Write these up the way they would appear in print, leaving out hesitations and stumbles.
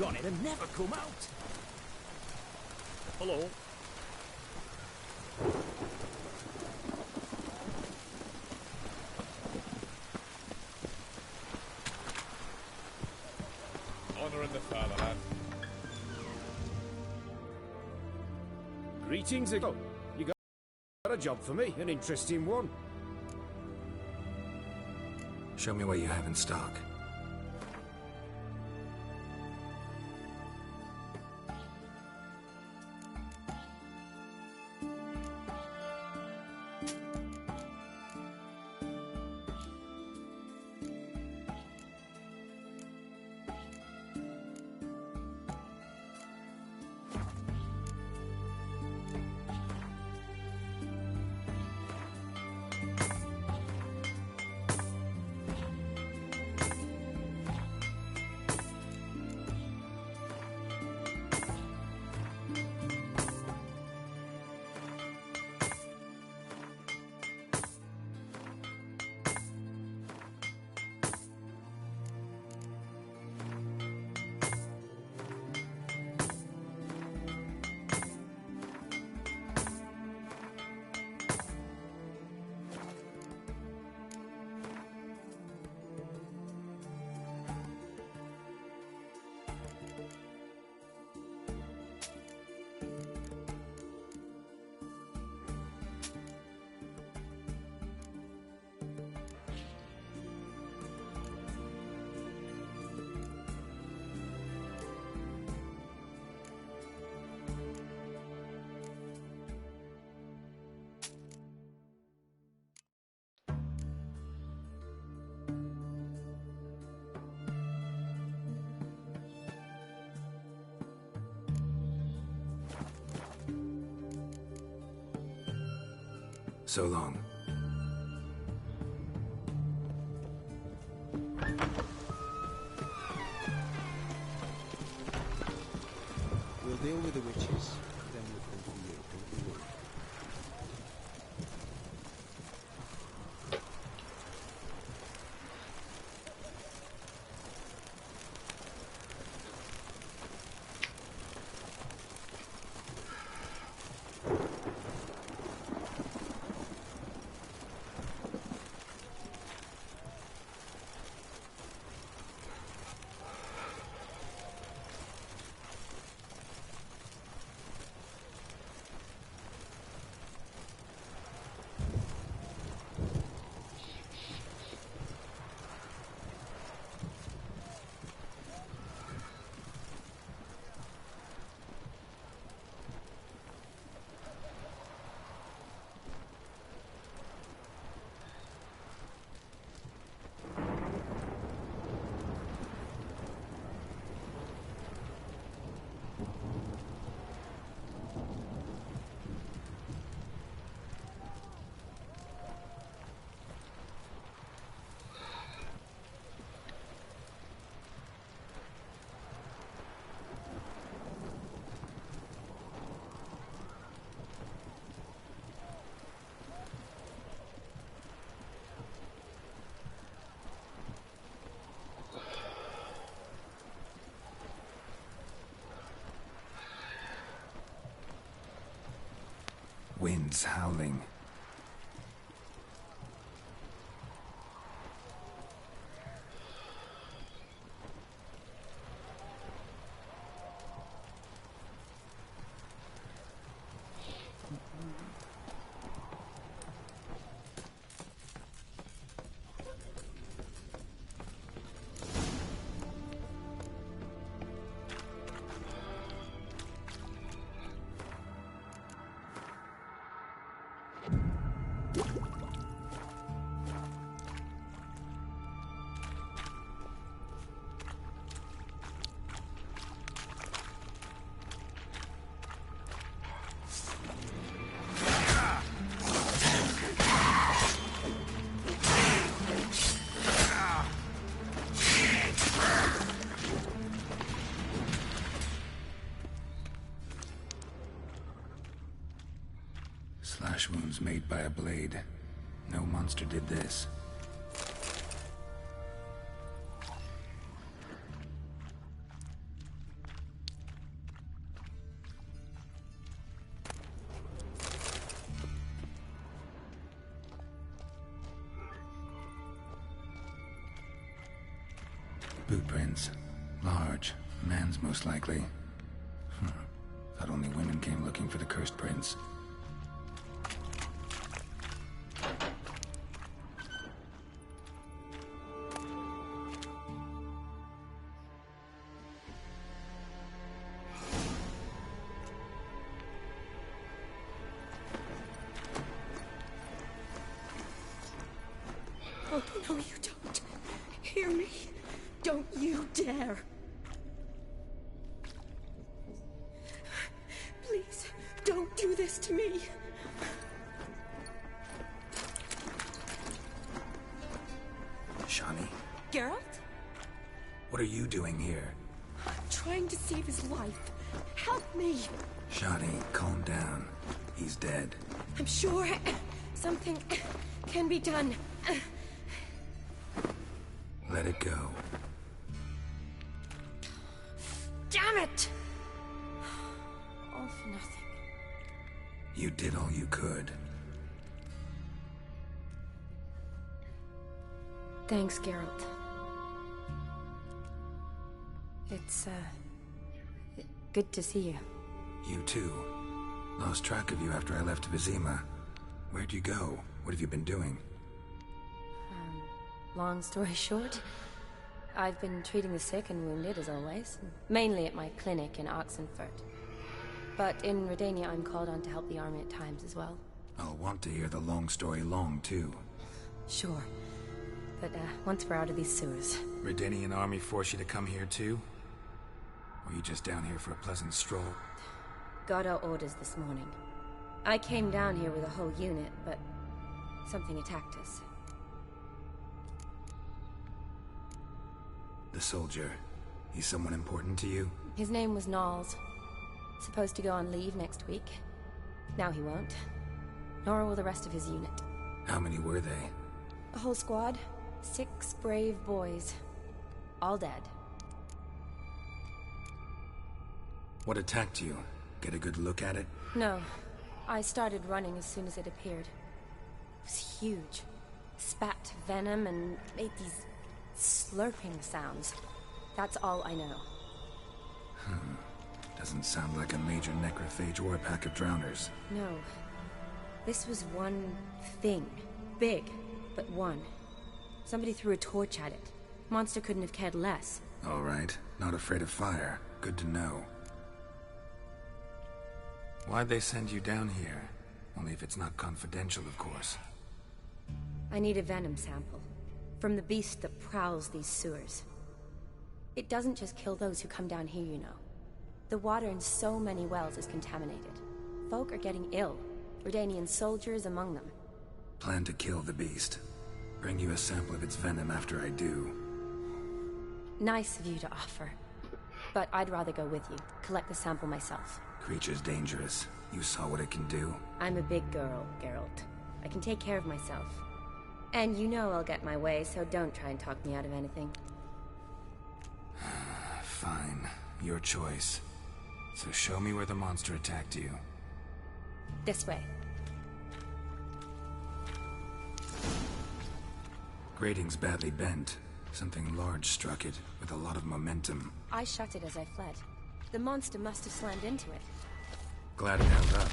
gone in and never come out. Hello. Honouring the fatherland. Greetings again. You got a job for me, an interesting one. Show me what you have in stock. So long. We'll deal with the witches, then we'll come to you. Don't you worry. Winds howling. Slash wounds made by a blade. No monster did this. Boot prints. Large. Man's most likely. Thought only women came looking for the cursed prince. Oh, no, you don't. Hear me? Don't you dare. Please, don't do this to me. Shani, Geralt? what are you doing here? I'm trying to save his life. Help me. Shani, calm down. He's dead. I'm sure something can be done. Let it go. Damn it! All for nothing. You did all you could. Thanks, Geralt. It's, good to see you. You too. Lost track of you after I left Vizima. Where'd you go? What have you been doing? Long story short, I've been treating the sick and wounded, as always. Mainly at my clinic in Oxenfurt. But in Redania, I'm called on to help the army at times as well. I'll want to hear the long story long, too. Sure. But, once we're out of these sewers... Redanian army force you to come here, too? Or are you just down here for a pleasant stroll? Got our orders this morning. I came down here with a whole unit, but... something attacked us. The soldier. He's someone important to you? His name was Knowles. Supposed to go on leave next week. Now he won't. Nor will the rest of his unit. How many were they? A whole squad. 6 brave boys. All dead. What attacked you? Get a good look at it? No. I started running as soon as it appeared. It was huge. Spat venom and made these slurping sounds. That's all I know. Doesn't sound like a major necrophage or a pack of drowners. No. This was one thing. Big, but one. Somebody threw a torch at it. Monster couldn't have cared less. All right. Not afraid of fire. Good to know. Why'd they send you down here? Only if it's not confidential, of course. I need a venom sample. From the beast that prowls these sewers. It doesn't just kill those who come down here, you know. The water in so many wells is contaminated. Folk are getting ill. Redanian soldiers among them. Plan to kill the beast. Bring you a sample of its venom after I do. Nice of you to offer. But I'd rather go with you. Collect the sample myself. Creature's dangerous. You saw what it can do. I'm a big girl, Geralt. I can take care of myself. And you know I'll get my way, so don't try and talk me out of anything. Fine. Your choice. So show me where the monster attacked you. This way. Grating's badly bent. Something large struck it, with a lot of momentum. I shut it as I fled. The monster must have slammed into it. Glad it held up.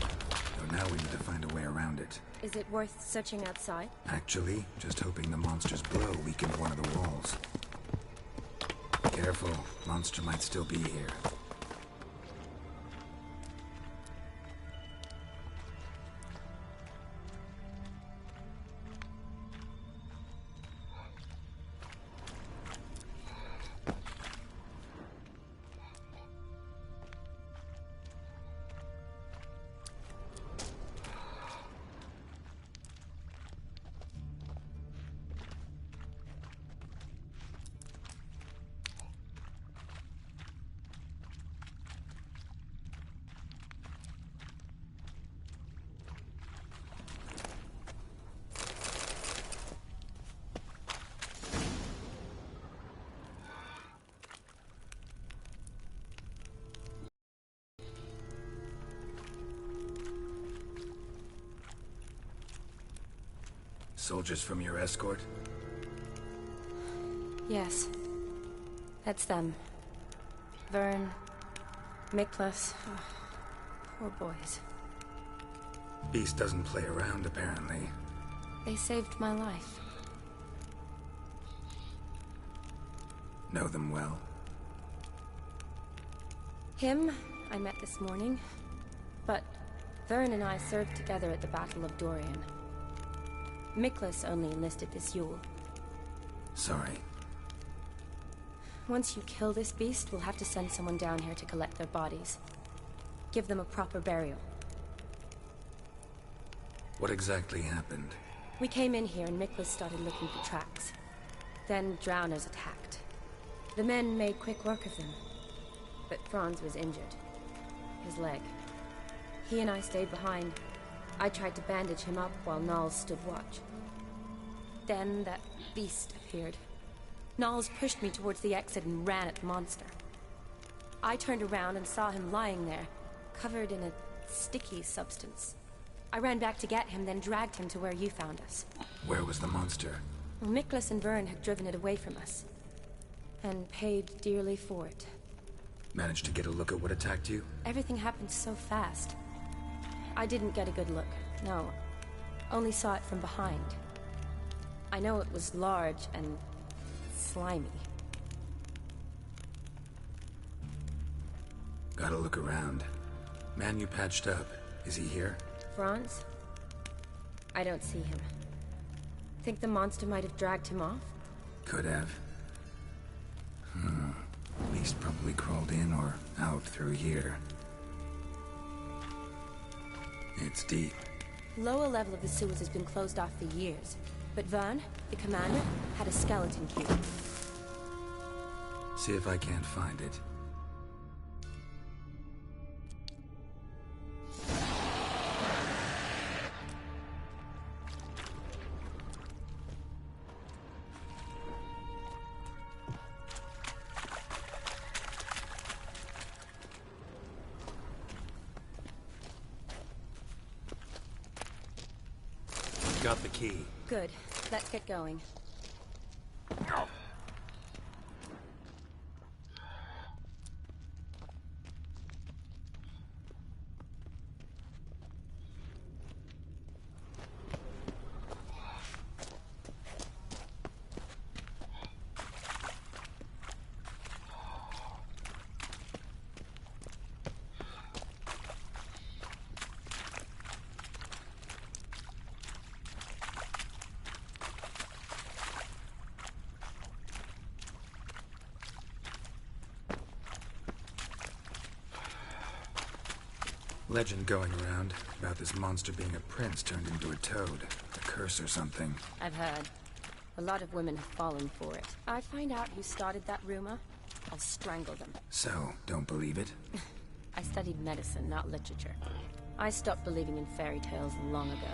Though now we need to find a way around it. Is it worth searching outside? Actually, just hoping the monster's blow weakened one of the walls. Careful, monster might still be here. Soldiers from your escort? Yes. That's them. Vern, Miklas. Oh, poor boys. Beast doesn't play around, apparently. They saved my life. Know them well? Him, I met this morning. But Vern and I served together at the Battle of Dorian. Miklas only enlisted this Yule. Sorry. Once you kill this beast, we'll have to send someone down here to collect their bodies. Give them a proper burial. What exactly happened? We came in here and Miklas started looking for tracks. Then drowners attacked. The men made quick work of them. But Franz was injured. His leg. He and I stayed behind. I tried to bandage him up while Nals stood watch. Then that beast appeared. Nals pushed me towards the exit and ran at the monster. I turned around and saw him lying there, covered in a sticky substance. I ran back to get him, then dragged him to where you found us. Where was the monster? Miklas and Vern had driven it away from us. And paid dearly for it. Managed to get a look at what attacked you? Everything happened so fast. I didn't get a good look, no. Only saw it from behind. I know it was large and slimy. Gotta look around. Man you patched up, is he here? Franz? I don't see him. Think the monster might have dragged him off? Could have. Beast probably crawled in or out through here. It's deep. Lower level of the sewers has been closed off for years. But Vern, the commander, had a skeleton cube. See if I can't find it. Got the key. Good. Let's get going. Legend going around about this monster being a prince turned into a toad. A curse or something. I've heard. A lot of women have fallen for it. I find out who started that rumor, I'll strangle them. So, don't believe it? I studied medicine, not literature. I stopped believing in fairy tales long ago.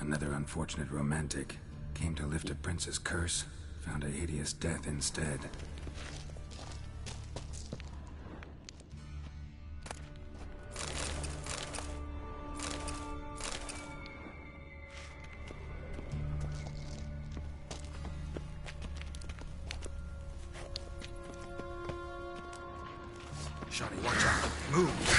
Another unfortunate romantic. Came to lift a prince's curse, found a hideous death instead. Johnny, watch out. Move!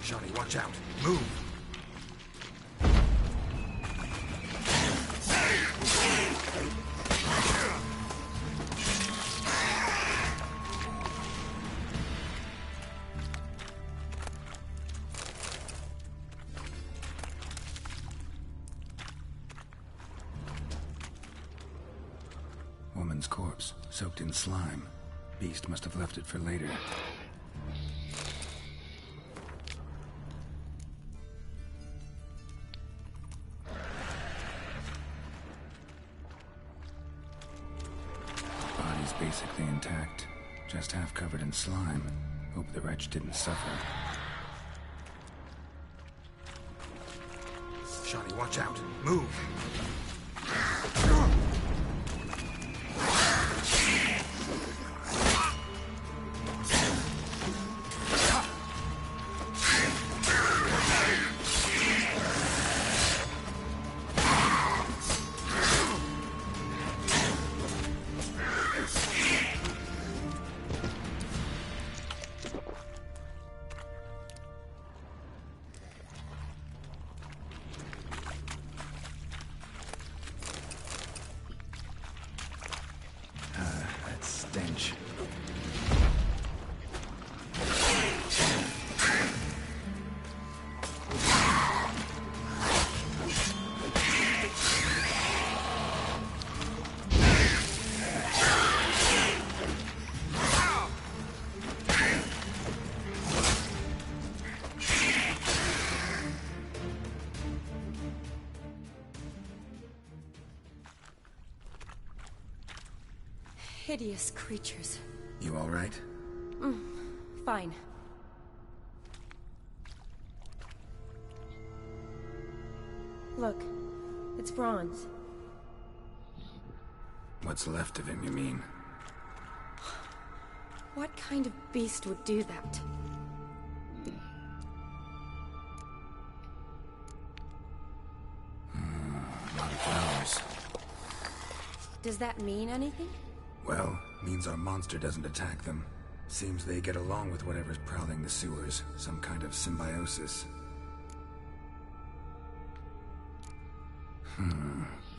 Johnny, watch out. Move! woman's corpse, soaked in slime. Beast must have left it for later. Body's basically intact, just half covered in slime. Hope the wretch didn't suffer. Shani, watch out. Move. Stench. Hideous creatures. You all right? Fine. Look, it's bronze. What's left of him, you mean? What kind of beast would do that? A lot of flowers. Does that mean anything? Well, means our monster doesn't attack them. Seems they get along with whatever's prowling the sewers. Some kind of symbiosis.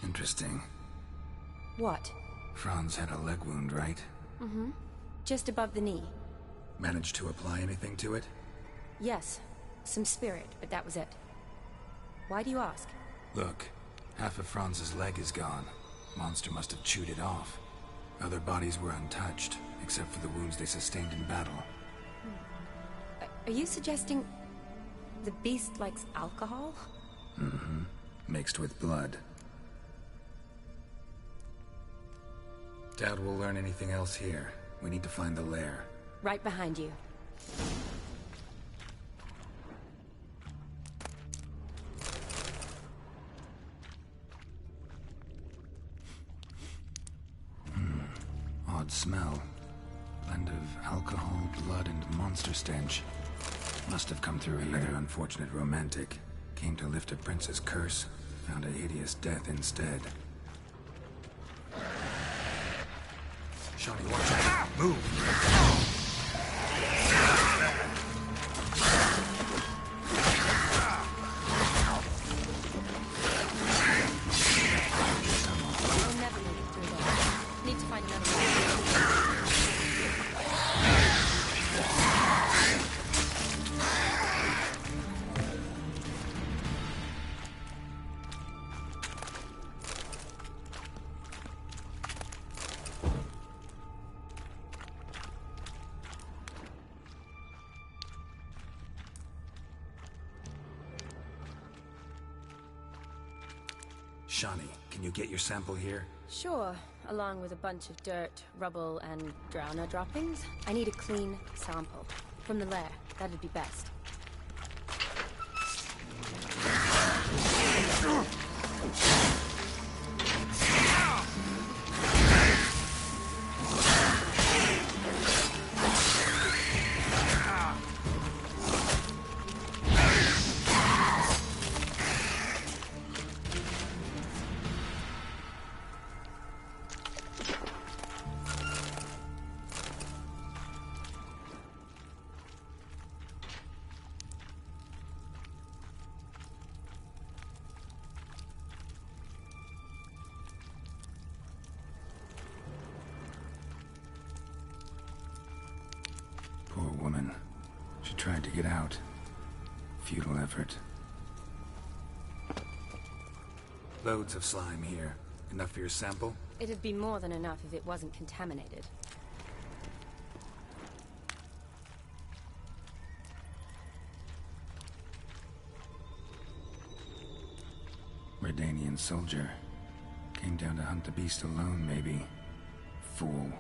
Interesting. What? Franz had a leg wound, right? Just above the knee. Managed to apply anything to it? Yes, some spirit, but that was it. Why do you ask? Look, half of Franz's leg is gone. Monster must have chewed it off. Other bodies were untouched, except for the wounds they sustained in battle. Are you suggesting the beast likes alcohol? Mixed with blood. Doubt we'll learn anything else here. We need to find the lair. Right behind you. Odd smell. Blend of alcohol, blood, and monster stench. Must have come through here. Another unfortunate romantic. Came to lift a prince's curse. Found a hideous death instead. Shani, watch out. Move. I'll never make it through there. Need to find another way. Shani, can you get your sample here? Sure, along with a bunch of dirt, rubble, and drowner droppings. I need a clean sample. From the lair, that'd be best. Poor woman. She tried to get out. Futile effort. Loads of slime here. Enough for your sample? It'd be more than enough if it wasn't contaminated. Redanian soldier. Came down to hunt the beast alone, maybe. Fool.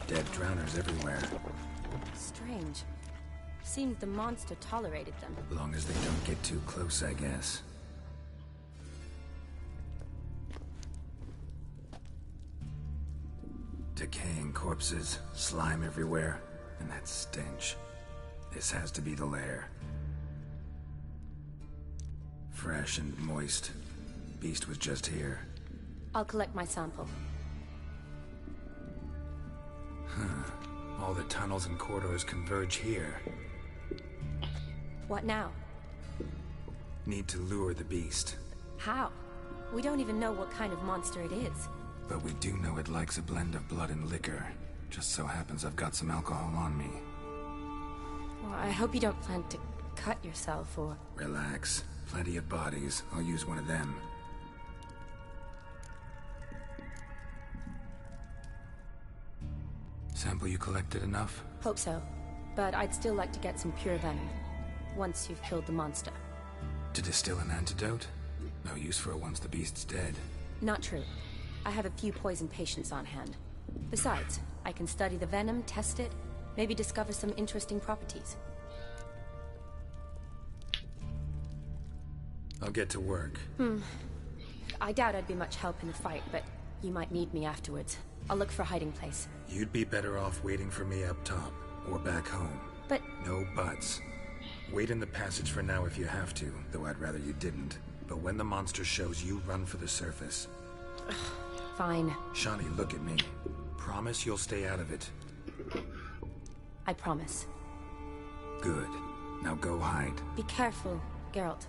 Dead drowners everywhere. Strange. Seems the monster tolerated them. Long as they don't get too close, I guess. Decaying corpses, slime everywhere, and that stench. This has to be the lair. Fresh and moist. Beast was just here. I'll collect my sample. All the tunnels and corridors converge here. What now? Need to lure the beast. How? We don't even know what kind of monster it is. But we do know it likes a blend of blood and liquor. Just so happens I've got some alcohol on me. Well, I hope you don't plan to cut yourself or... Relax. Plenty of bodies. I'll use one of them. Sample you collected enough? Hope so. But I'd still like to get some pure venom. Once you've killed the monster. To distill an antidote? No use for it once the beast's dead. Not true. I have a few poison patients on hand. Besides, I can study the venom, test it, maybe discover some interesting properties. I'll get to work. I doubt I'd be much help in the fight, but you might need me afterwards. I'll look for a hiding place. You'd be better off waiting for me up top, or back home. But... No buts. Wait in the passage for now if you have to, though I'd rather you didn't. But when the monster shows, you run for the surface. Fine. Shani, look at me. Promise you'll stay out of it. I promise. Good. Now go hide. Be careful, Geralt.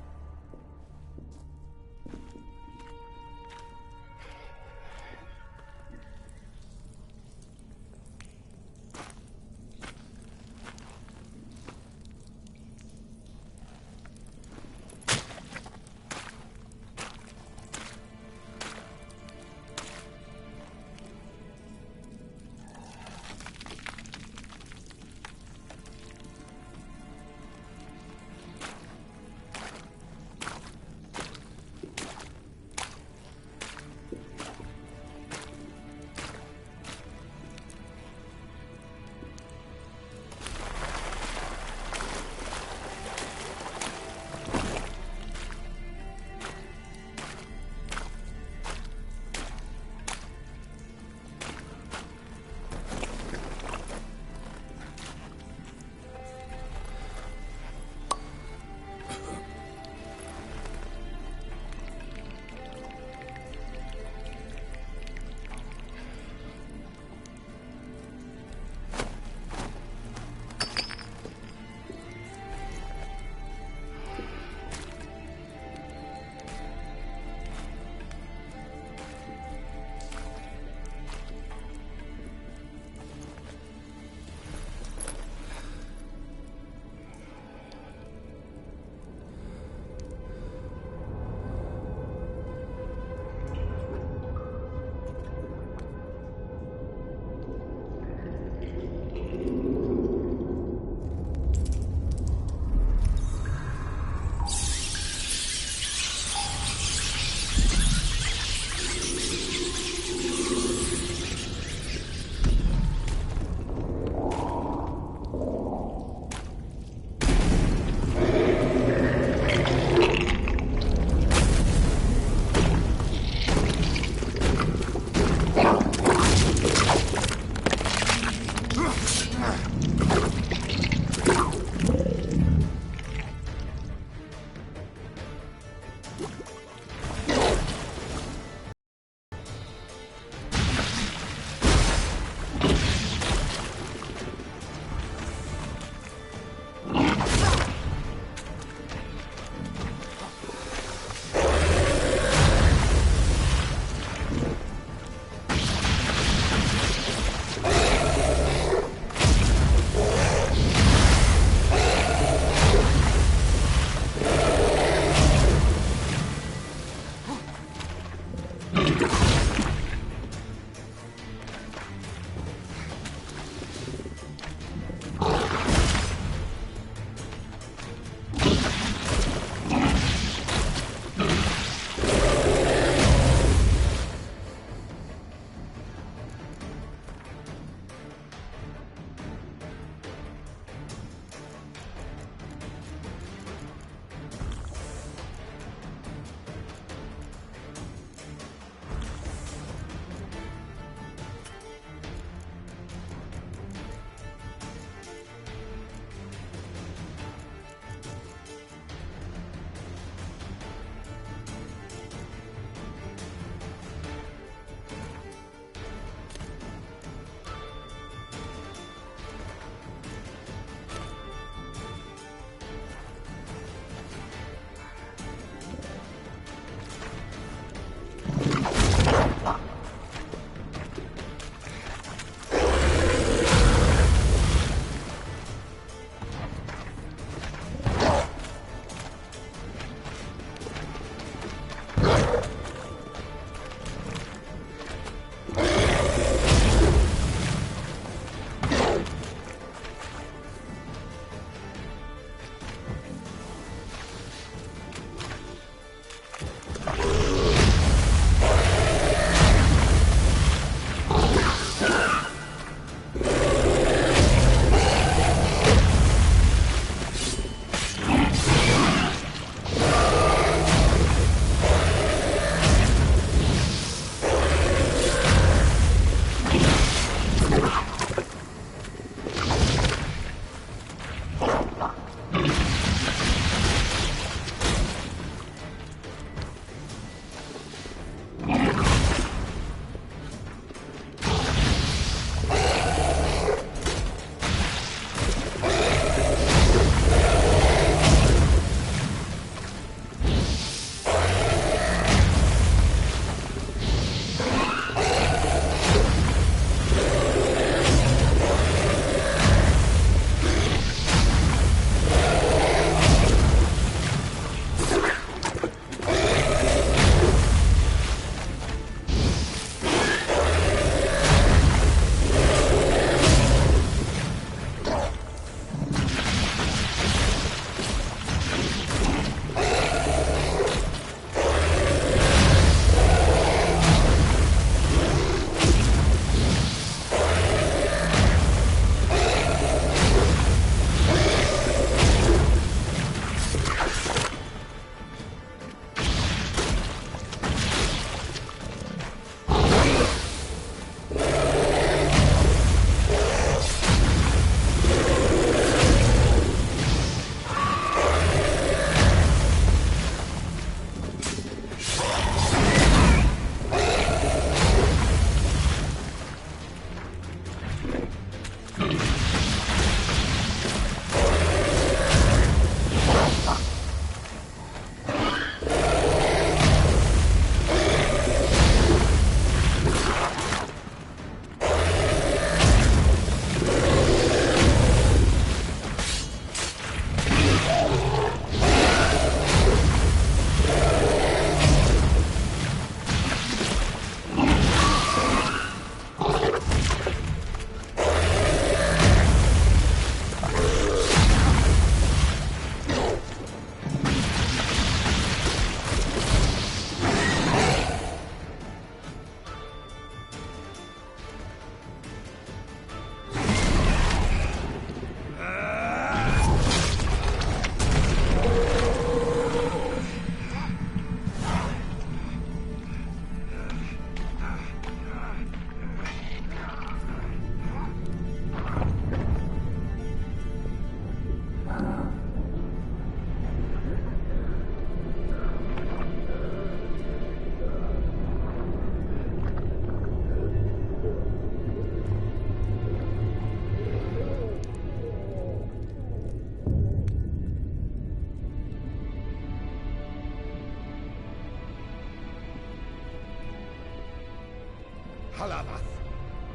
Halavath.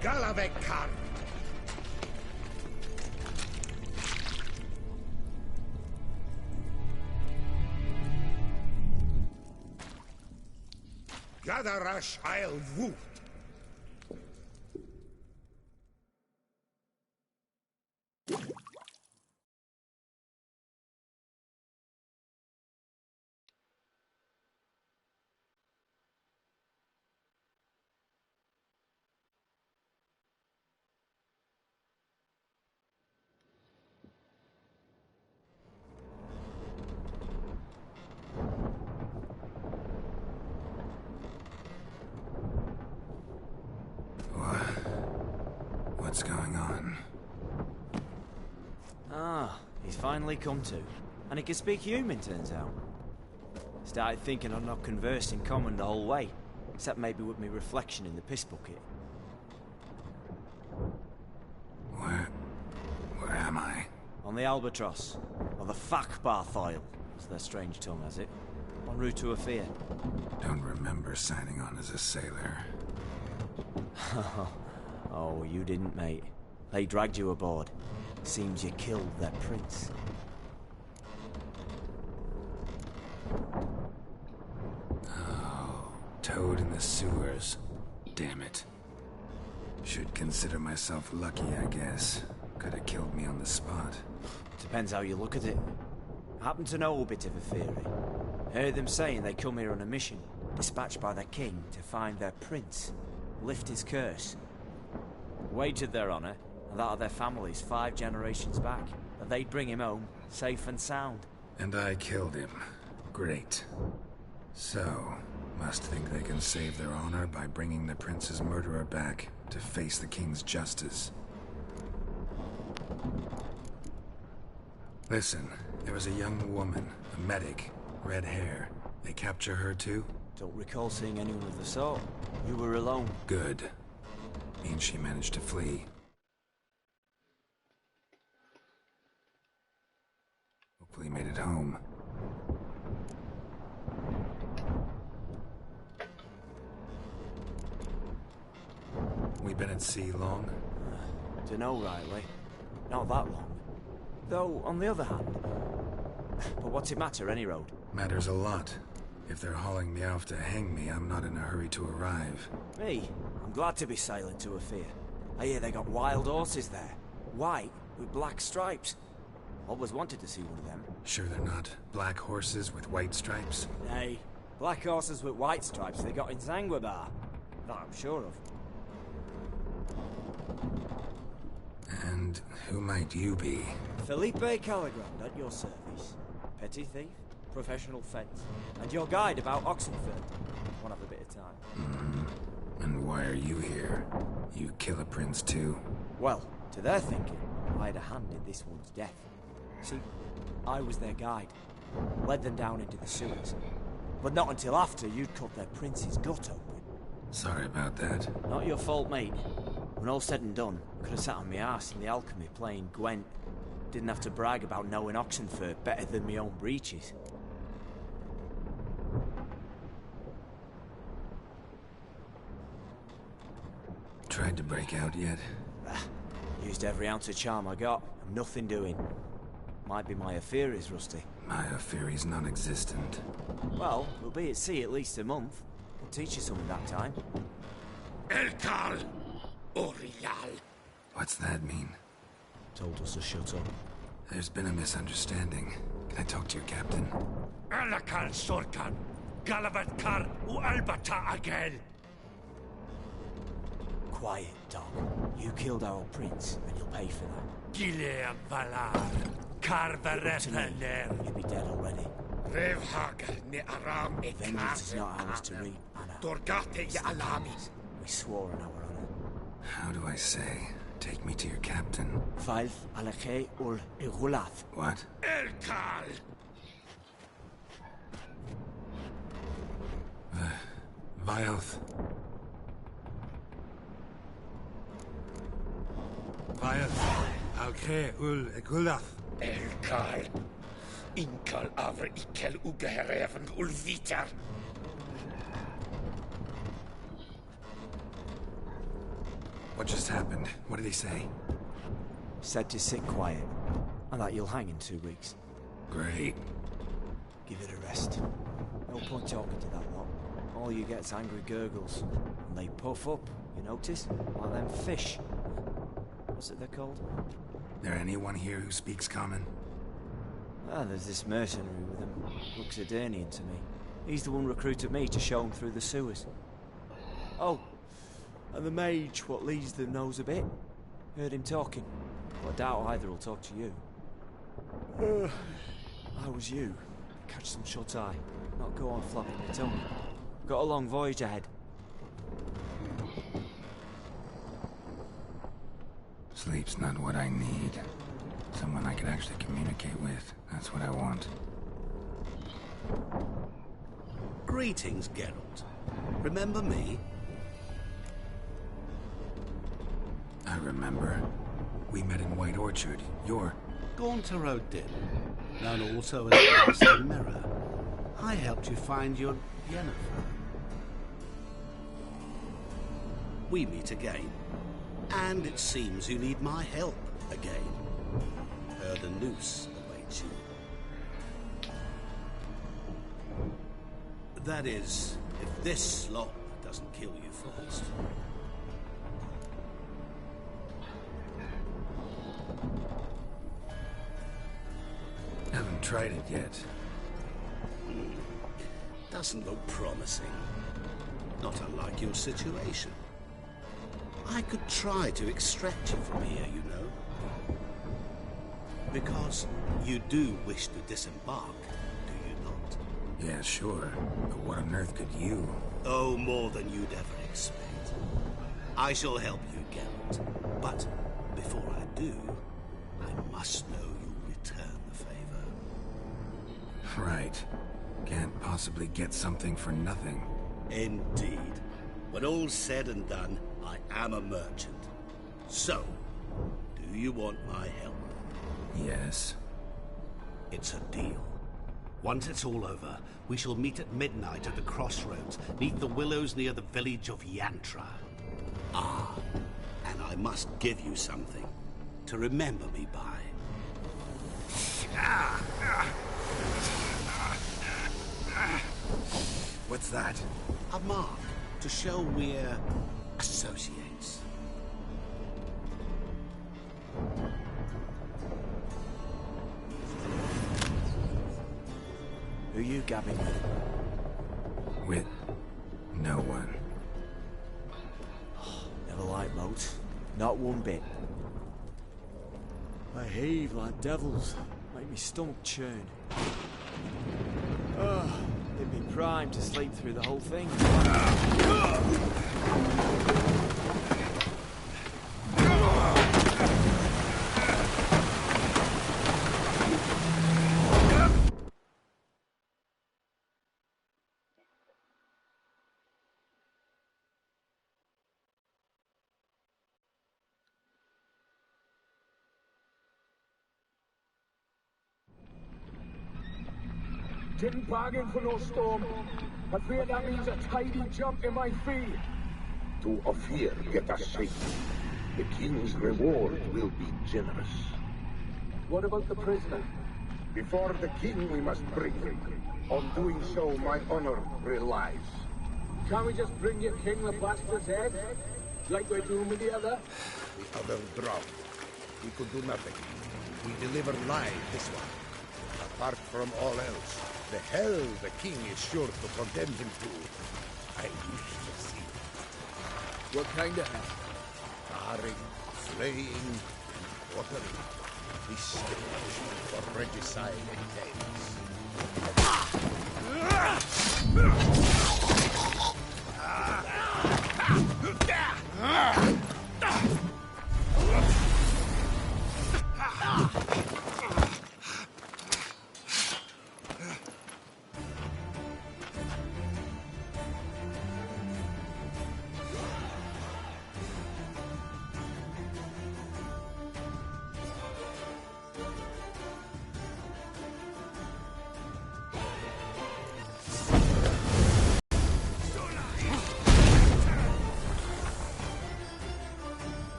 Galavekar. Gadarash I'll woo. What's going on? Ah, he's finally come to. And he can speak human, turns out. Started thinking I'd not conversed in common the whole way, except maybe with me reflection in the piss bucket. Where am I? On the Albatross, or the Fakbarthoil, as their strange tongue has it. En route to Ophir. Don't remember signing on as a sailor. Oh, you didn't, mate. They dragged you aboard. Seems you killed their prince. Oh, toad in the sewers. Damn it. Should consider myself lucky, I guess. Could have killed me on the spot. Depends how you look at it. I happen to know a bit of a theory. Heard them saying they come here on a mission, dispatched by their king to find their prince, lift his curse. Wagered their honour, and that of their families 5 generations back, that they'd bring him home, safe and sound. And I killed him. Great. So, must think they can save their honor by bringing the prince's murderer back to face the king's justice. Listen, there was a young woman, a medic, red hair. They capture her too? Don't recall seeing anyone of the sort. You were alone. Good. Means she managed to flee. Hopefully made it home. We been at sea long? Dunno rightly. Not that long. Though, on the other hand... But what's it matter, any road? Matters a lot. If they're hauling me off to hang me, I'm not in a hurry to arrive. Me? I'm glad to be sailing to Ophir. I hear they got wild horses there. White, with black stripes. Always wanted to see one of them. Sure they're not black horses with white stripes? Nay, black horses with white stripes they got in Zanguebar. That I'm sure of. And who might you be? Felipe Caligrand at your service. Petty thief, professional fence, and your guide about Oxenford. Wanna have a bit of time. And why are you here? You kill a prince too? Well, to their thinking, I had a hand in this one's death. See, I was their guide. Led them down into the sewers. But not until after you'd cut their prince's gut open. Sorry about that. Not your fault, mate. When all said and done, I could have sat on my arse in the alchemy playing Gwent. Didn't have to brag about knowing Oxenford better than my own breeches. Tried to break out yet? Used every ounce of charm I got, and nothing doing. Might be my affair is rusty. My affair is non-existent. Well, we'll be at sea at least a month. I'll teach you something that time. Elkal. Orial. What's that mean? Told us to shut up. There's been a misunderstanding. Can I talk to your captain? Alakal Sorkan. Galavat Kar u Albata Agel. Quiet, dog. You killed our prince, and you'll pay for that. Gileam Valar. Karvarepener. You'll be dead already. Revhagar ne Aram e Vengeance is not ours to reap, Anna. Dorgate ya Alami. We swore on our honor. How do I say? Take me to your captain. Valf Alake ul Igulath. What? Elkal. Vioth. Vioth. Alke ul Egulath. Elkal. Inkal avre ikel ugehereven ul viter. What just happened? What did he say? Said to sit quiet, and that you'll hang in 2 weeks. Great. Give it a rest. No point talking to that lot. All you get's angry gurgles. And they puff up, you notice? Like them fish. What's it they're called? There anyone here who speaks common? Ah, there's this mercenary with him. Looks Edirnian to me. He's the one recruited me to show him through the sewers. Oh, and the mage what leads them knows a bit. Heard him talking. But I doubt either will talk to you. How was you? Catch some shut-eye. Not go on flapping your tongue. Got a long voyage ahead. Sleep's not what I need. Someone I could actually communicate with. That's what I want. Greetings, Geralt. Remember me? I remember. We met in White Orchard. You're... Gaunter O'Din, known also as the Mirror. I helped you find your Yennefer. We meet again. And it seems you need my help again. Heard a noose awaits you. That is, if this slop doesn't kill you first. Haven't tried it yet. Doesn't look promising. Not unlike your situation. I could try to extract you from here, you know. Because you do wish to disembark, do you not? Yeah, sure. But what on earth could you? Oh, more than you'd ever expect. I shall help you, Geralt. But before I do, I must know you'll return the favor. Right. Can't possibly get something for nothing. Indeed. When all's said and done, I am a merchant. So, do you want my help? Yes. It's a deal. Once it's all over, we shall meet at midnight at the crossroads, neath the willows near the village of Yantra. Ah, and I must give you something to remember me by. What's that? A mark to show we're associates. Who you gabbing with? With no one. Never liked moats. Not one bit. They heave like devils. Make me stomach churn. They'd be primed to sleep through the whole thing. Didn't bargain for no storm. I fear that means a tidy jump in my fee. To Ophir, get us safely. The king's reward will be generous. What about the prisoner? Before the king, we must bring him. On doing so, my honor relies. Can't we just bring your king the bastard's head? Like we're doing with the other? The other drowned. We could do nothing. We deliver live this one. Apart from all else, the hell the king is sure to condemn him to. I wish to see. What kind of hell? Tarring, flaying, and quartering. This is the punishment for regicide entails.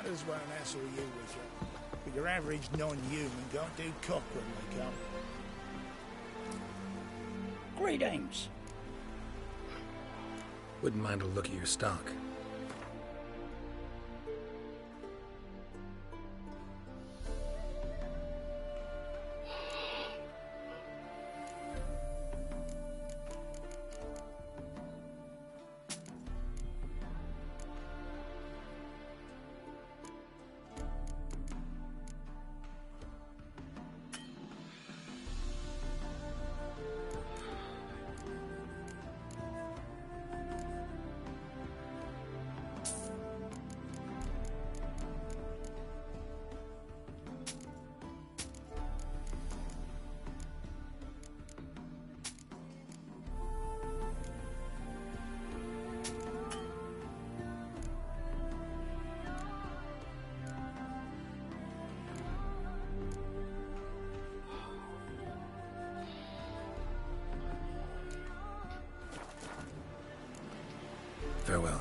Others won't hassle you with you. But your average non-human can't do cock when they come. Greetings. Wouldn't mind a look at your stock. Farewell.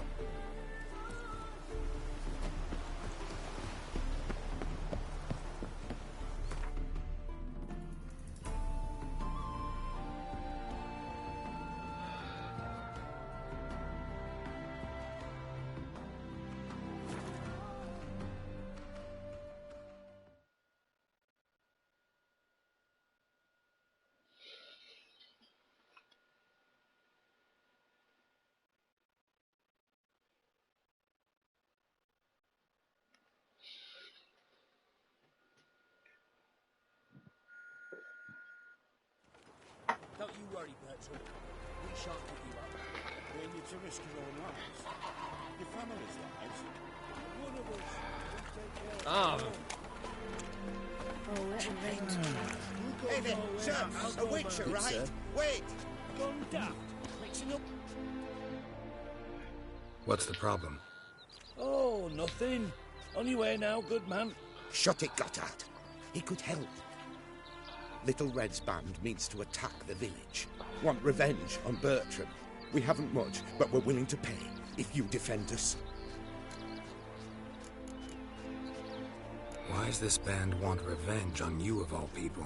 Don't you worry, Bertram. We shan't pick you up. We need to risk your own lives. Your family's lives. One of us will take care of you. Hey there, sir! A witcher, right? Wait! Gone daft. Mixing up. What's the problem? Oh, nothing. On your way now, good man. Shut it, Gotthard. He could help. Little Red's band means to attack the village. Want revenge on Bertram. We haven't much, but we're willing to pay if you defend us. Why does this band want revenge on you of all people?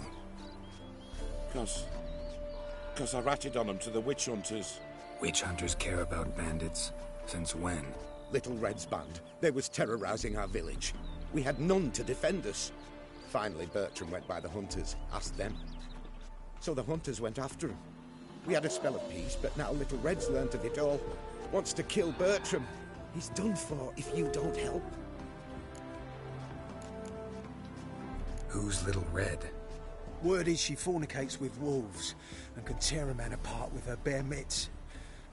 Because I ratted on them to the witch hunters. Witch hunters care about bandits? Since when? Little Red's band. They was terrorizing our village. We had none to defend us. Finally, Bertram went by the hunters, asked them. So the hunters went after him. We had a spell of peace, but now Little Red's learnt of it all. Wants to kill Bertram. He's done for if you don't help. Who's Little Red? Word is she fornicates with wolves and can tear a man apart with her bare mitts.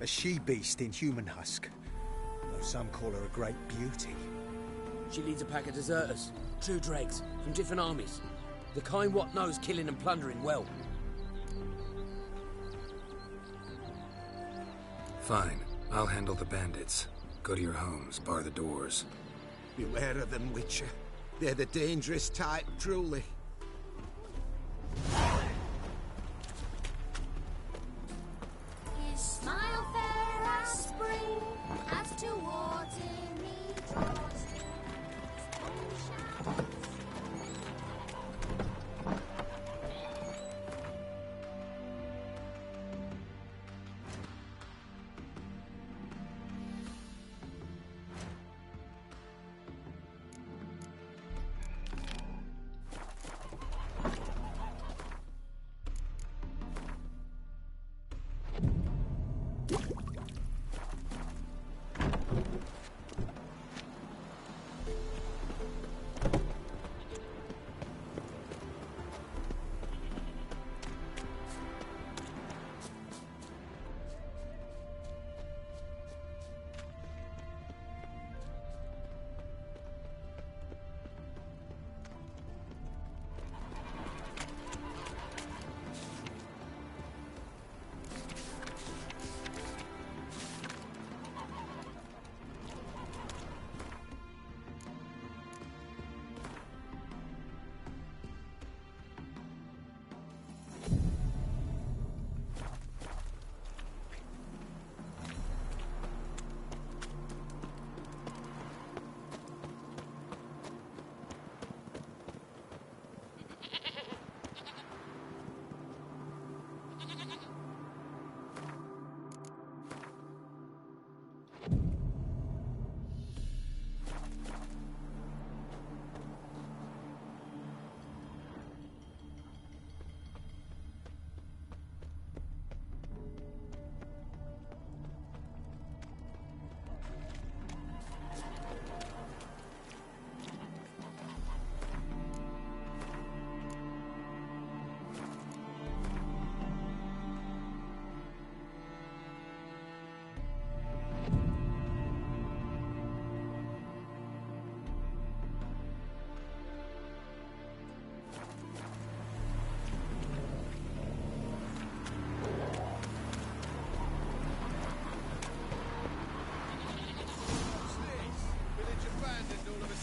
A she-beast in human husk. Though some call her a great beauty. She leads a pack of deserters, true dregs, from different armies. The kind what knows killing and plundering well. Fine. I'll handle the bandits. Go to your homes, bar the doors. Beware of them, Witcher. They're the dangerous type, truly. His smile fair as spring, as towards him he draws him.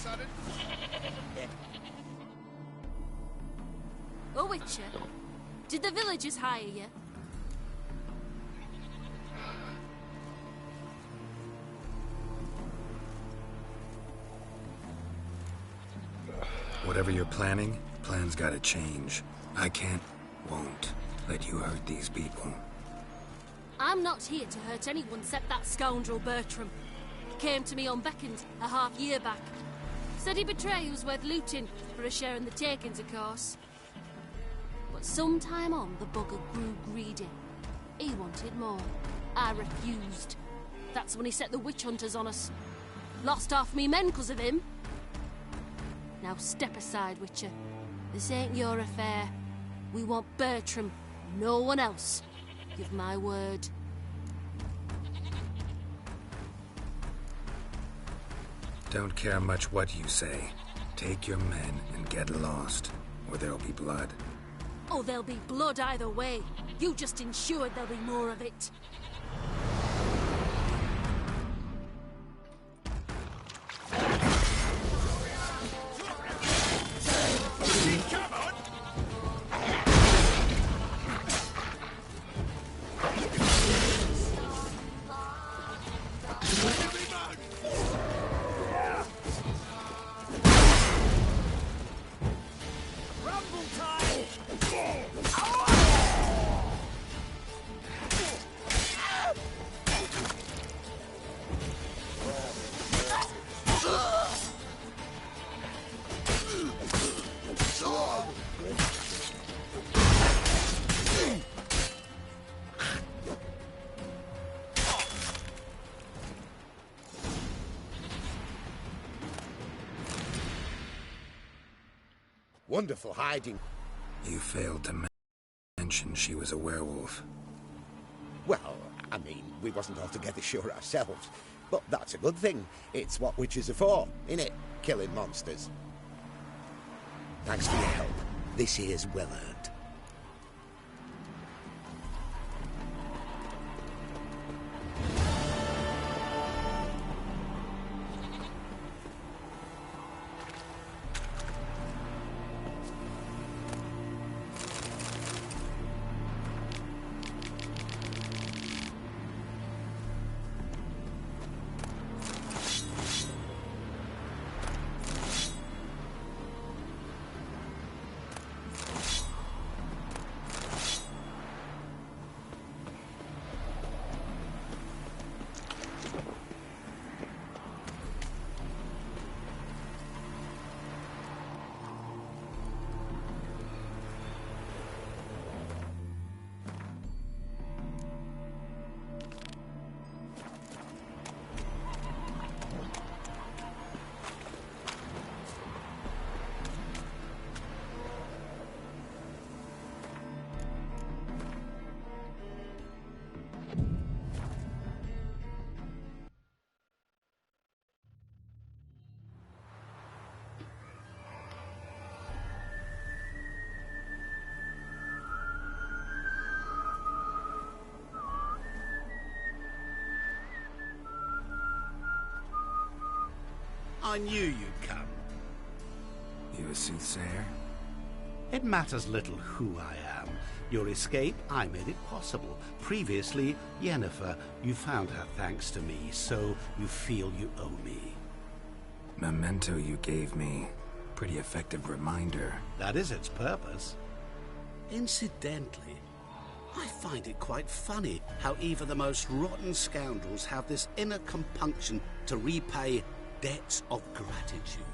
sudden. Oh, Witcher, did the villagers hire you? Whatever you're planning, plans gotta change. I can't, won't let you hurt these people. I'm not here to hurt anyone except that scoundrel Bertram. He came to me unbeckoned a half-year back. Said he'd betray who's worth looting for a share in the takings, of course. But sometime on, the bugger grew greedy. He wanted more. I refused. That's when he set the witch hunters on us. Lost half me men because of him. Now step aside, Witcher. This ain't your affair. We want Bertram, no one else. Give my word. Don't care much what you say. Take your men and get lost, or there'll be blood. Oh, there'll be blood either way. You just ensured there'll be more of it. Wonderful hiding. You failed to mention she was a werewolf. Well, I mean, we wasn't altogether sure ourselves. But that's a good thing. It's what witches are for, innit? Killing monsters. Thanks for your help. This here's well earned. I knew you'd come. You a soothsayer? It matters little who I am. Your escape, I made it possible. Previously, Yennefer, you found her thanks to me, so you feel you owe me. Memento you gave me. Pretty effective reminder. That is its purpose. Incidentally, I find it quite funny how even the most rotten scoundrels have this inner compunction to repay debts of gratitude.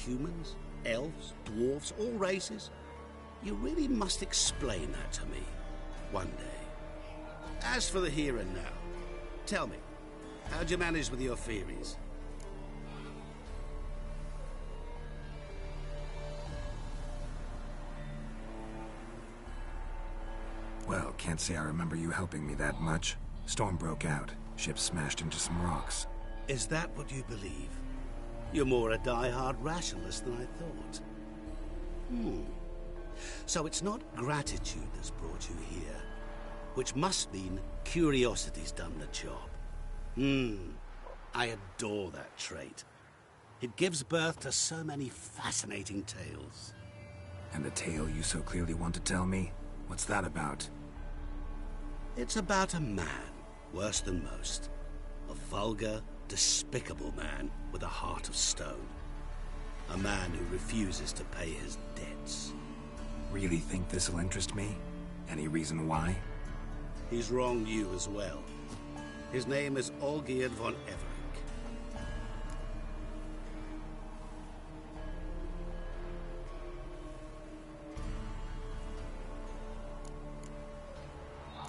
Humans, elves, dwarves, all races. You really must explain that to me one day. As for the here and now, tell me, how'd you manage with your theories? Well, can't say I remember you helping me that much. Storm broke out. Ship smashed into some rocks. Is that what you believe? You're more a die-hard rationalist than I thought. So it's not gratitude that's brought you here, which must mean curiosity's done the job. I adore that trait. It gives birth to so many fascinating tales. And the tale you so clearly want to tell me? What's that about? It's about a man, worse than most. A vulgar, despicable man with a heart of stone. A man who refuses to pay his debts. Really think this'll interest me? Any reason why? He's wronged you as well. His name is Olgierd von Everec.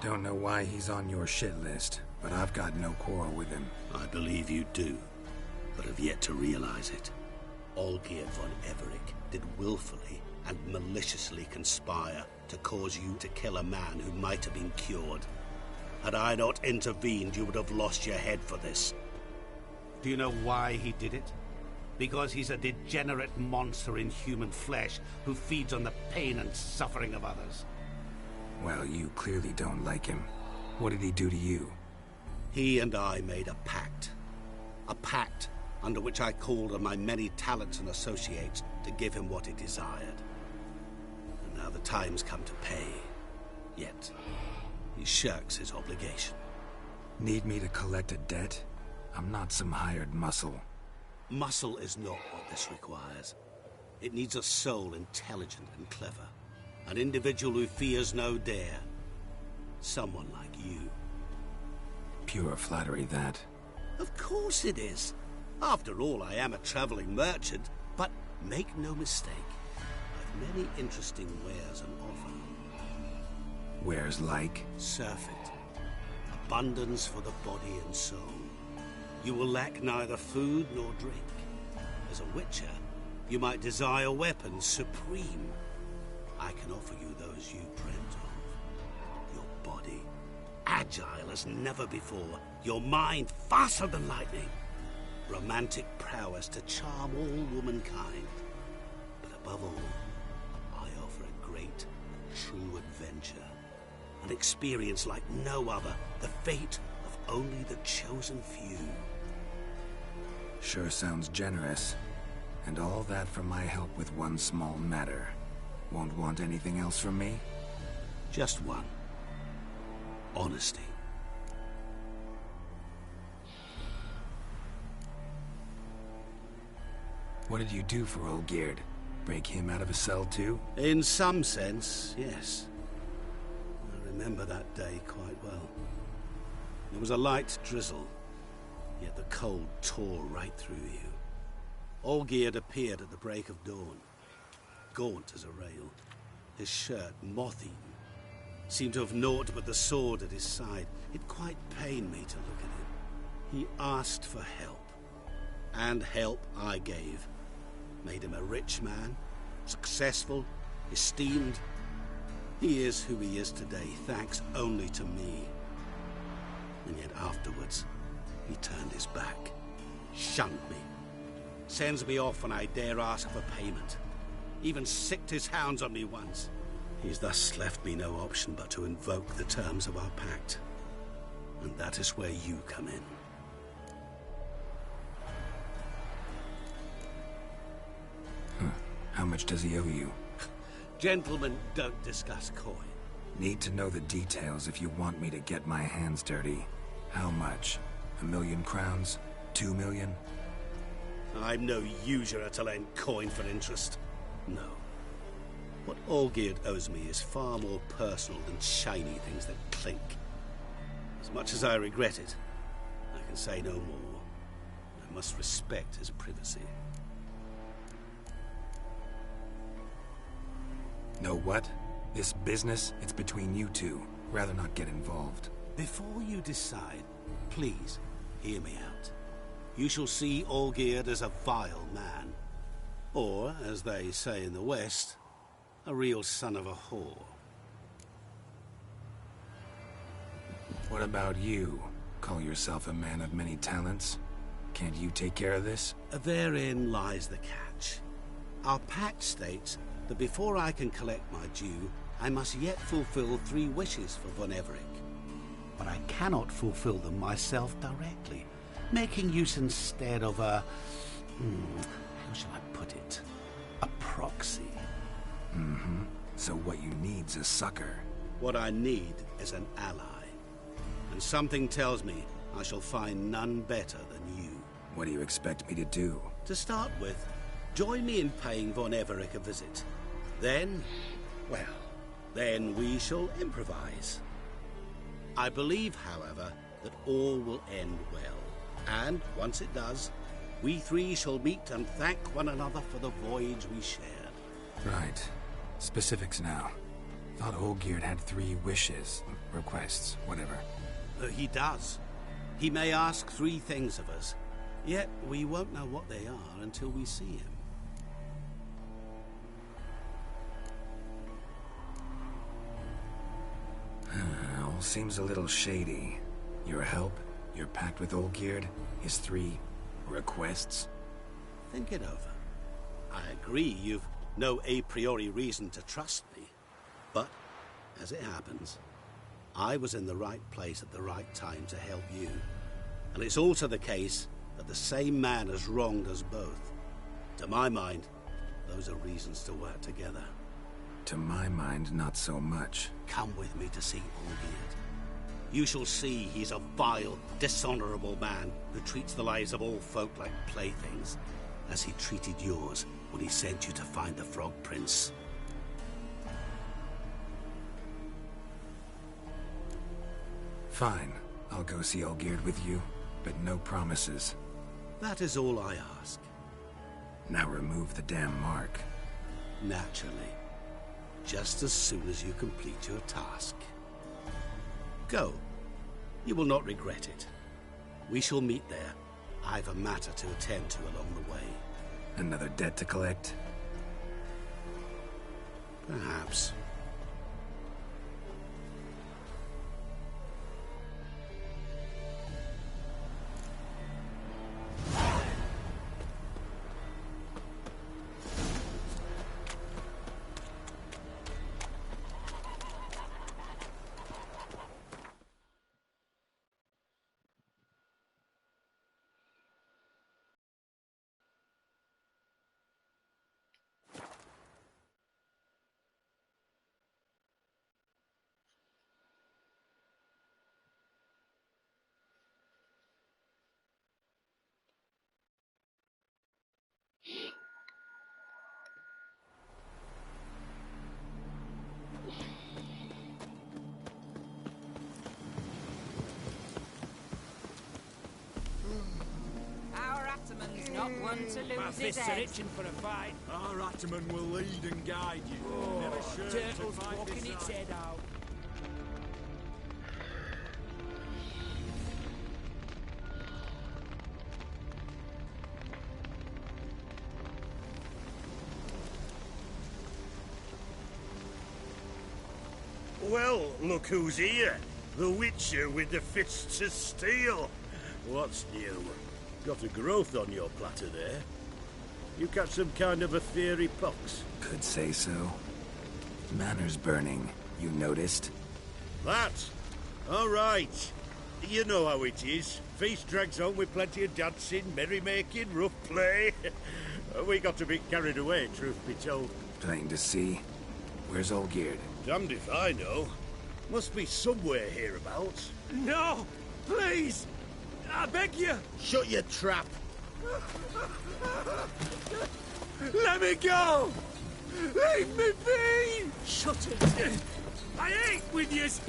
Don't know why he's on your shit list, but I've got no quarrel with him. I believe you do, but have yet to realize it. Olgierd von Everec did willfully and maliciously conspire to cause you to kill a man who might have been cured. Had I not intervened, you would have lost your head for this. Do you know why he did it? Because he's a degenerate monster in human flesh who feeds on the pain and suffering of others. Well, you clearly don't like him. What did he do to you? He and I made a pact. A pact under which I called on my many talents and associates to give him what he desired. And now the time's come to pay. Yet, he shirks his obligation. Need me to collect a debt? I'm not some hired muscle. Muscle is not what this requires. It needs a soul intelligent and clever. An individual who fears no dare. Someone like you. Pure flattery, that. Of course it is. After all, I am a traveling merchant, but make no mistake, I've many interesting wares on offer. Wares like? Surfeit. Abundance for the body and soul. You will lack neither food nor drink. As a witcher, you might desire weapons supreme. I can offer you those you dreamt of. Your body, agile as never before. Your mind, faster than lightning. Romantic prowess to charm all womankind. But above all, I offer a great, true adventure. An experience like no other. The fate of only the chosen few. Sure sounds generous. And all that for my help with one small matter. Won't want anything else from me? Just one. Honesty. What did you do for Olgierd? Break him out of a cell too? In some sense, yes. I remember that day quite well. There was a light drizzle, yet the cold tore right through you. Olgierd appeared at the break of dawn, gaunt as a rail, his shirt moth-eaten. Seemed to have naught but the sword at his side. It quite pained me to look at him. He asked for help, and help I gave. Made him a rich man, successful, esteemed. He is who he is today, thanks only to me. And yet afterwards, he turned his back, shunned me, sends me off when I dare ask for payment. Even sicked his hounds on me once. He's thus left me no option but to invoke the terms of our pact. And that is where you come in. How much does he owe you? Gentlemen don't discuss coin. Need to know the details if you want me to get my hands dirty. How much? 1,000,000 crowns? 2 million? I'm no usurer to lend coin for interest. No. What Olgierd owes me is far more personal than shiny things that clink. As much as I regret it, I can say no more. I must respect his privacy. Know what? This business, it's between you two. Rather not get involved. Before you decide, please hear me out. You shall see Olgierd as a vile man. Or, as they say in the West, a real son of a whore. What about you? Call yourself a man of many talents? Can't you take care of this? Therein lies the catch. Our pact states that before I can collect my due, I must yet fulfill 3 wishes for von Everec. But I cannot fulfill them myself directly, making use instead of a How shall I put it? A proxy. Mm-hmm. So what you need's a sucker. What I need is an ally. And something tells me I shall find none better than you. What do you expect me to do? To start with, join me in paying Von Everich a visit. Then, well, then we shall improvise. I believe, however, that all will end well. And once it does, we three shall meet and thank one another for the voyage we shared. Right. Specifics now. Thought Olgierd had 3 wishes, requests, whatever. He does. He may ask 3 things of us, yet we won't know what they are until we see him. All seems a little shady. Your help, your pact with Olgierd, his 3 requests. Think it over. I agree you've no a priori reason to trust me, but as it happens, I was in the right place at the right time to help you. And it's also the case that the same man has wronged us both. To my mind, those are reasons to work together. To my mind, not so much. Come with me to see Olgierd. You shall see he's a vile, dishonorable man who treats the lives of all folk like playthings, as he treated yours when he sent you to find the Frog Prince. Fine. I'll go see Olgierd with you, but no promises. That is all I ask. Now remove the damn mark. Naturally. Just as soon as you complete your task. Go. You will not regret it. We shall meet there. I've a matter to attend to along the way. Another debt to collect? Perhaps. Not one to lose My his fists are head. itching for a fight. Our Ataman will lead and guide you. Never sure Turtle's to fight poking this its side. head out. Well, look who's here. The Witcher with the fists of steel. What's new? Got a growth on your platter there. You catch some kind of a fiery pox? Could say so. Manor's burning. You noticed? That? All right. You know how it is. Feast drags on with plenty of dancing, merrymaking, rough play. We got a bit carried away, truth be told. Plain to see. Where's Olgierd? Damned if I know. Must be somewhere hereabouts. No! Please! I beg you! Shut your trap! Let me go! Leave me be! Shut it! I ate with yous!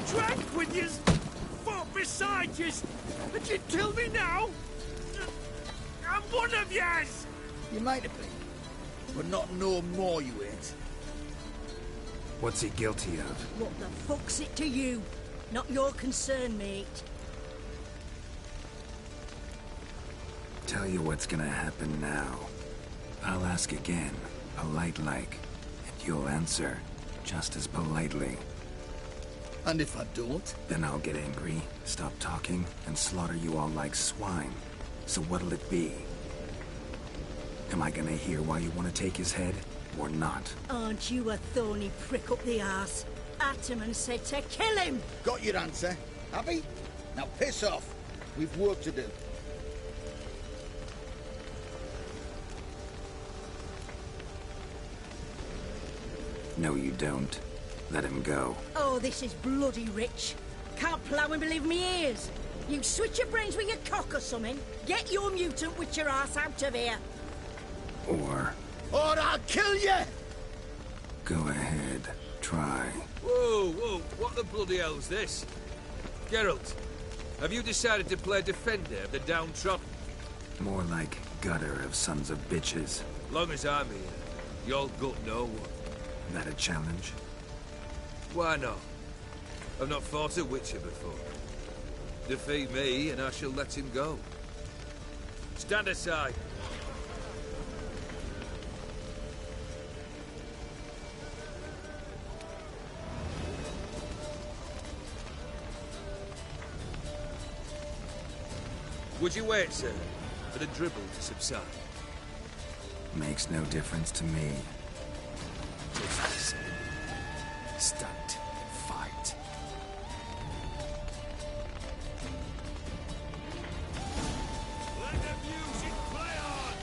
Drank with yous! Fought beside yous! And you kill me now? I'm one of yous! You might have been, but not no more you ain't. What's he guilty of? What the fuck's it to you? Not your concern, mate. Tell you what's gonna happen now. I'll ask again, polite-like, and you'll answer just as politely. And if I don't? Then I'll get angry, stop talking, and slaughter you all like swine. So what'll it be? Am I gonna hear why you want to take his head, or not? Aren't you a thorny prick up the arse? Ataman said to kill him! Got your answer, happy? Now piss off. We've work to do. No, you don't. Let him go. Oh, this is bloody rich. Can't plough and believe me ears. You switch your brains with your cock or something. Get your mutant with your ass out of here. Or I'll kill you! go ahead. Try. Whoa, whoa, what the bloody hell's this? Geralt, have you decided to play defender of the downtrodden? More like gutter of sons of bitches. Long as I'm here, you'll gut no one. That a challenge? Why not? I've not fought a Witcher before. Defeat me and I shall let him go. Stand aside. Would you wait, sir, for the dribble to subside? Makes no difference to me. Just the same. Stand. Fight. Let the music play on!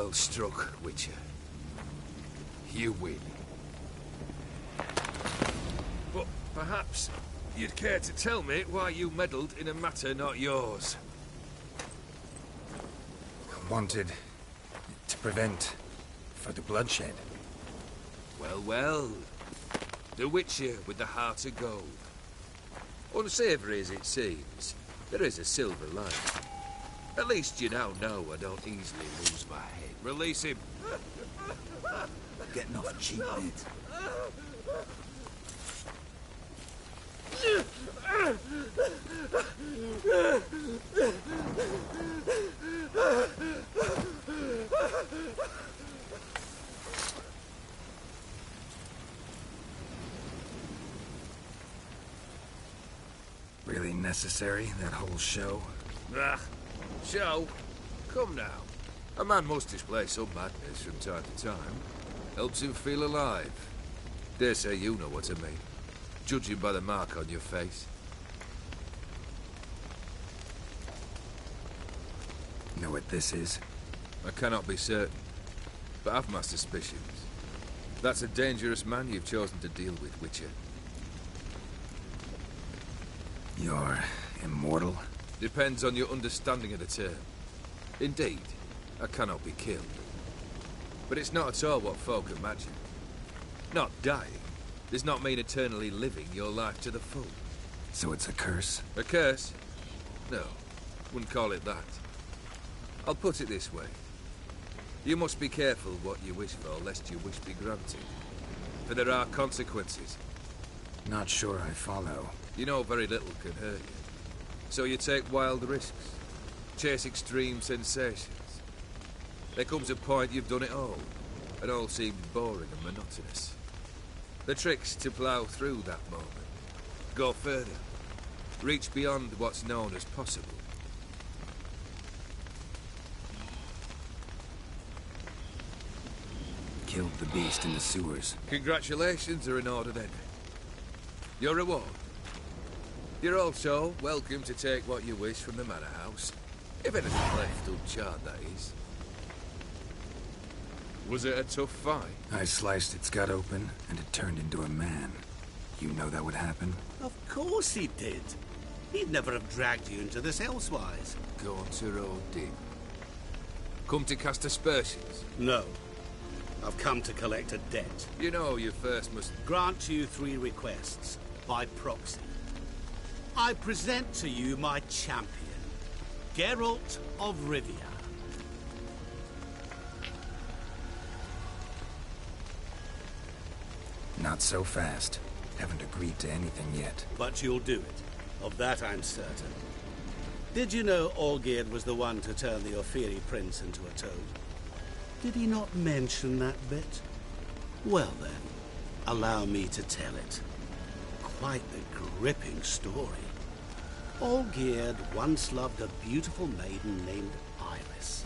Well struck, Witcher. You win. But perhaps you'd care to tell me why you meddled in a matter not yours. Wanted to prevent further bloodshed. Well, well. The Witcher with the heart of gold. Unsavoury as it seems, there is a silver lining. At least you now know I don't easily lose my head. Release him. Getting off cheap, mate. Really necessary, that whole show? Ah, show? Come now. A man must display some madness from time to time. Helps him feel alive. Dare say you know what I mean. Judging by the mark on your face. Know what this is? I cannot be certain, but I've my suspicions. That's a dangerous man you've chosen to deal with, Witcher. You're immortal? Depends on your understanding of the term. Indeed, I cannot be killed. But it's not at all what folk imagine. Not dying does not mean eternally living your life to the full. So it's a curse? A curse? No, wouldn't call it that. I'll put it this way. You must be careful what you wish for, lest your wish be granted. For there are consequences. Not sure I follow. You know very little can hurt you. So you take wild risks. Chase extreme sensations. There comes a point you've done it all. And all seems boring and monotonous. The trick's to plough through that moment. Go further. Reach beyond what's known as possible. Killed the beast in the sewers. Congratulations are in order then. Your reward. You're also welcome to take what you wish from the manor house. If anything left uncharred, that is. Was it a tough fight? I sliced its gut open, and it turned into a man. You know that would happen? Of course he did. He'd never have dragged you into this elsewise. Go on to road, Dick. Come to cast aspersions? No. I've come to collect a debt. You know you first must... Grant you 3 requests, by proxy. I present to you my champion, Geralt of Rivia. Not so fast. Haven't agreed to anything yet. But you'll do it. Of that I'm certain. Did you know Olgierd was the one to turn the Ophiri prince into a toad? Did he not mention that bit? Well then, allow me to tell it. Quite the gripping story. Olgierd once loved a beautiful maiden named Iris.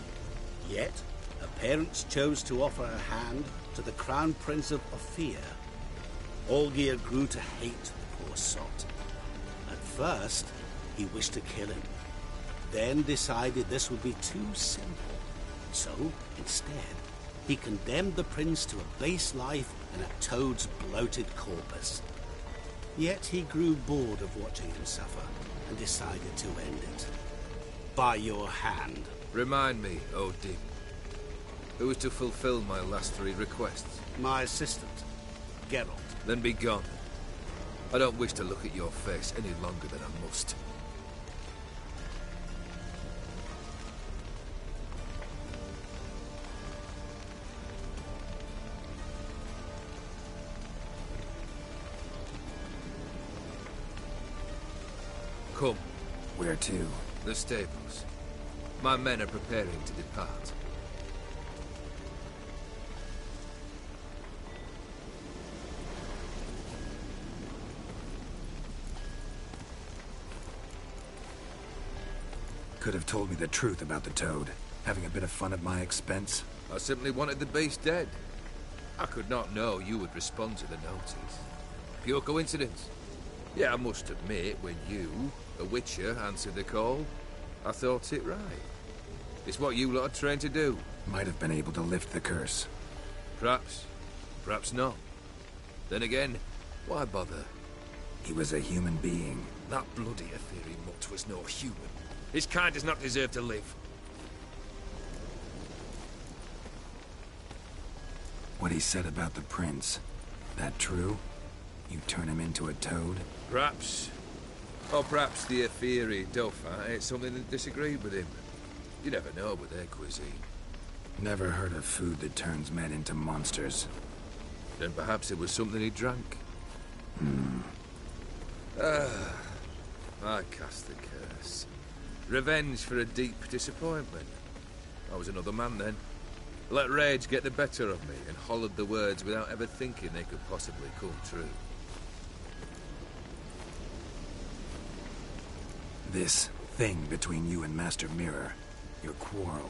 Yet, her parents chose to offer her hand to the Crown Prince of Ophir. Olgierd grew to hate the poor sot. At first, he wished to kill him. Then decided this would be too simple. So, instead, he condemned the prince to a base life in a toad's bloated corpus. Yet he grew bored of watching him suffer and decided to end it. By your hand. Remind me, Odin. Who is to fulfill my last 3 requests? My assistant, Geralt. Then be gone. I don't wish to look at your face any longer than I must. Come. Where to? The stables. My men are preparing to depart. Could have told me the truth about the toad. Having a bit of fun at my expense. I simply wanted the beast dead. I could not know you would respond to the notice. Pure coincidence. Yeah, I must admit, when you, a Witcher, answered the call, I thought it right. It's what you lot are trained to do. Might have been able to lift the curse. Perhaps. Perhaps not. Then again, why bother? He was a human being. That bloody Aetheri mutt was no human. His kind does not deserve to live. What he said about the prince, that true? You turn him into a toad? Perhaps. Or perhaps the Aetheri Dauphin ate something that disagreed with him. You never know with their cuisine. Never heard of food that turns men into monsters. Then perhaps it was something he drank. I cast the curse. Revenge for a deep disappointment. I was another man then. Let rage get the better of me and hollered the words without ever thinking they could possibly come true. This thing between you and Master Mirror, your quarrel,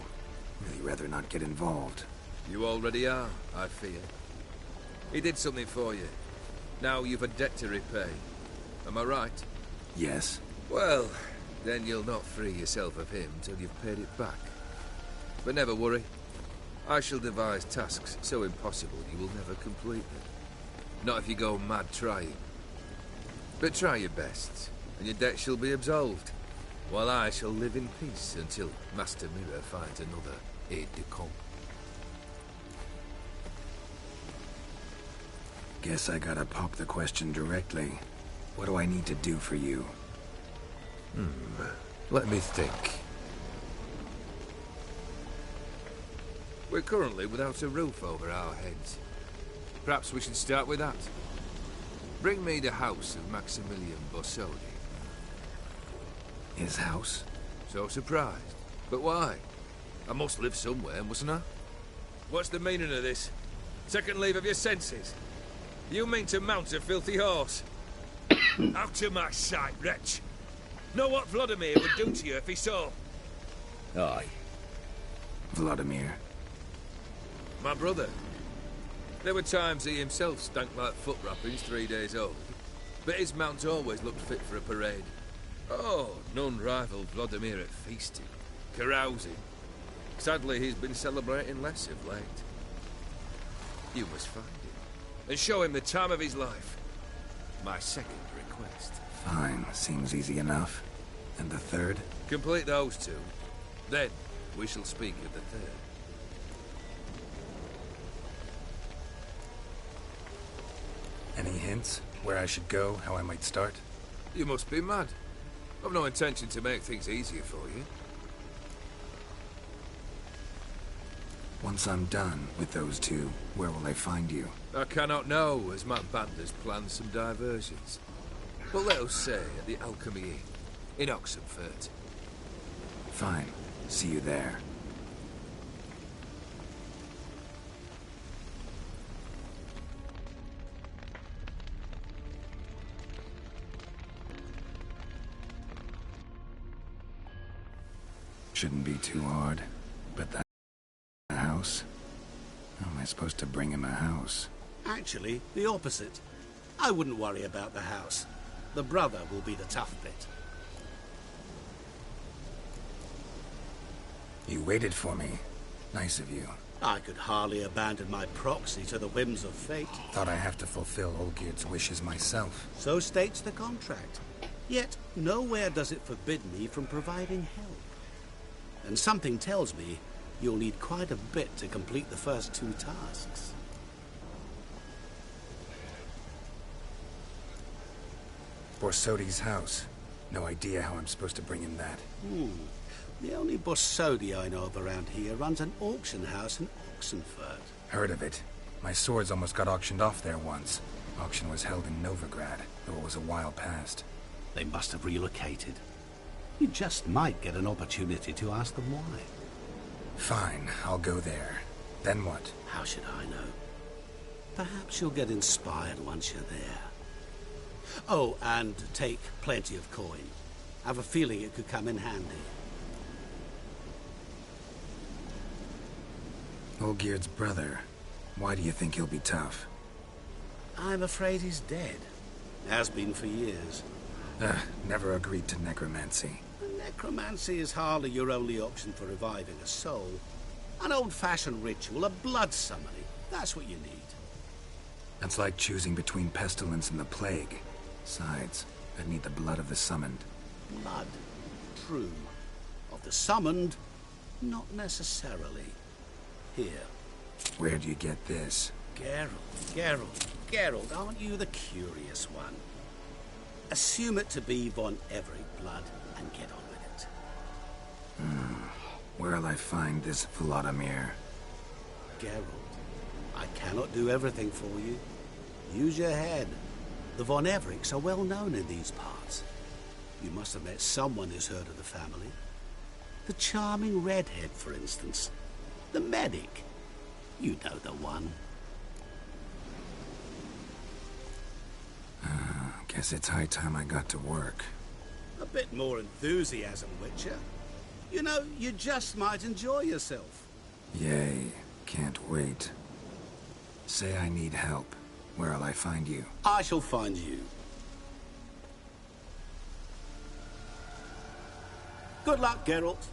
really rather not get involved. You already are, I fear. He did something for you. Now you've a debt to repay. Am I right? Yes. Well, then you'll not free yourself of him till you've paid it back. But never worry. I shall devise tasks so impossible you will never complete them. Not if you go mad trying. But try your best, and your debt shall be absolved, while I shall live in peace until Master Mirror finds another aide-de-camp. Guess I gotta pop the question directly. What do I need to do for you? Let me think. We're currently without a roof over our heads. Perhaps we should start with that. Bring me the house of Maximilian Borsodi. His house? So surprised. But why? I must live somewhere, mustn't I? What's the meaning of this? Second leave of your senses? You mean to mount a filthy horse? Out of my sight, wretch! Know what Vladimir would do to you if he saw? Aye. Vladimir. My brother. There were times he himself stank like foot wrappings 3 days old, but his mount always looked fit for a parade. Oh, none rivaled Vladimir at feasting, carousing. Sadly, he's been celebrating less of late. You must find him, and show him the time of his life. My second request. Fine, seems easy enough. And the third? Complete those two. Then, we shall speak of the third. Any hints? Where I should go? How I might start? You must be mad. I've no intention to make things easier for you. Once I'm done with those two, where will I find you? I cannot know, as my band has planned some diversions. But let us say at the Alchemy Inn, in Oxenfurt. Fine. See you there. Shouldn't be too hard, but that house? How am I supposed to bring him a house? Actually, the opposite. I wouldn't worry about the house. The brother will be the tough bit. You waited for me. Nice of you. I could hardly abandon my proxy to the whims of fate. Thought I have to fulfill Olgierd's wishes myself. So states the contract. Yet, nowhere does it forbid me from providing help. And something tells me you'll need quite a bit to complete the first two tasks. Borsodi's house. No idea how I'm supposed to bring him that. The only Borsodi I know of around here runs an auction house in Oxenfurt. Heard of it. My swords almost got auctioned off there once. Auction was held in Novigrad, though it was a while past. They must have relocated. You just might get an opportunity to ask them why. Fine, I'll go there. Then what? How should I know? Perhaps you'll get inspired once you're there. Oh, and take plenty of coin. I have a feeling it could come in handy. Olgierd's brother. Why do you think he'll be tough? I'm afraid he's dead. Has been for years. Never agreed to necromancy. Necromancy is hardly your only option for reviving a soul. An old-fashioned ritual, a blood summoning. That's what you need. That's like choosing between pestilence and the plague. Besides, I'd need the blood of the summoned. Blood. True. Of the summoned, not necessarily. Here. Where do you get this? Geralt, aren't you the curious one? Assume it to be Von Everett blood and get on with it. Where'll I find this Vladimir? Geralt, I cannot do everything for you. Use your head. The Von Evericks are well known in these parts. You must have met someone who's heard of the family. The charming redhead, for instance. The medic. You know the one. Guess it's high time I got to work. A bit more enthusiasm, Witcher. You know, you just might enjoy yourself. Yay. Can't wait. Say I need help. Where'll I find you? I shall find you. Good luck, Geralt.